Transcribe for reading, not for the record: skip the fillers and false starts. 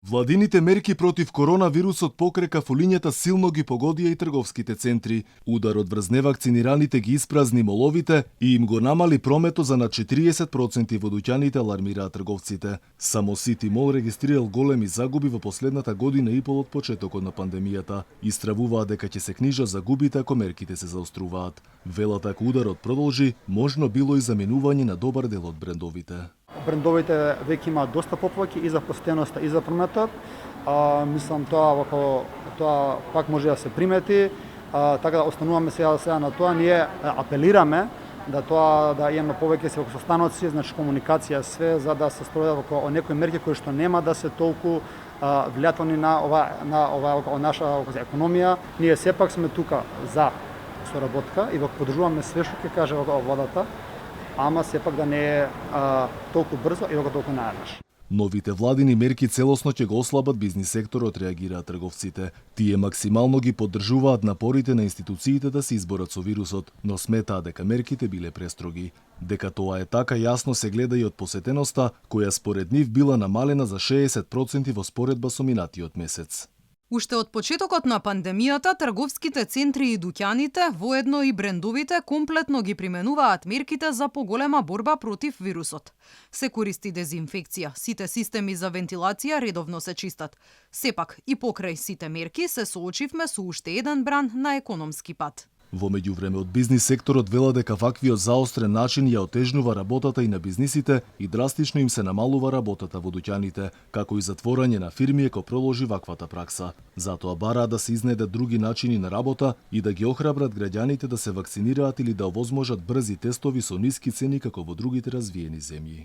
Владините мерки против коронавирусот покрека фолињата силно ги погодија и трговските центри. Ударот врз невакцинираните ги испразни моловите и им го намали промето за над 40% во дуќаните, алармираат трговците. Само Сити Мол регистрирал големи загуби во последната година и пол од почетокот на пандемијата. Истравуваат дека ќе се книжа загубите ако мерките се заоструваат. Велат ако ударот продолжи, можно било и заменување на добар дел од брендовите. Брендовите веќе имаат доста попваќи и за посетеноста и за прометот. Мислам тоа пак може да се примети. Така да остануваме сега на тоа. Ние апелираме да имаме повеќе состаноци, значи комуникација све за да се спроведат околу некои мерки кои што нема да се толку влијателни на наша економија. Ние сепак сме тука за соработка и поддржуваме све што ќе каже владата, ама сепак да не е толку брзо и толку наеднаш. Новите владини мерки целосно ќе го ослабат бизнис секторот, реагираат трговците. Тие максимално ги поддржуваат напорите на институциите да се изборат со вирусот, но сметаат дека мерките биле престроги. Дека тоа е така јасно се гледа и од посетеноста, која според нив била намалена за 60% во споредба со минатиот месец. Уште од почетокот на пандемијата, трговските центри и дуќаните, воедно и брендовите, комплетно ги применуваат мерките за поголема борба против вирусот. Се користи дезинфекција, сите системи за вентилација редовно се чистат. Сепак, и покрај сите мерки се соочивме со уште еден бран на економски пат. Во меѓувреме од бизнис секторот вела дека ваквиот заострен начин ја отежнува работата и на бизнисите и драстично им се намалува работата во дуќаните, како и затворање на фирми ако продолжи ваквата пракса. Затоа бараат да се изнедат други начини на работа и да ги охрабрат граѓаните да се вакцинираат или да овозможат брзи тестови со ниски цени како во другите развиени земји.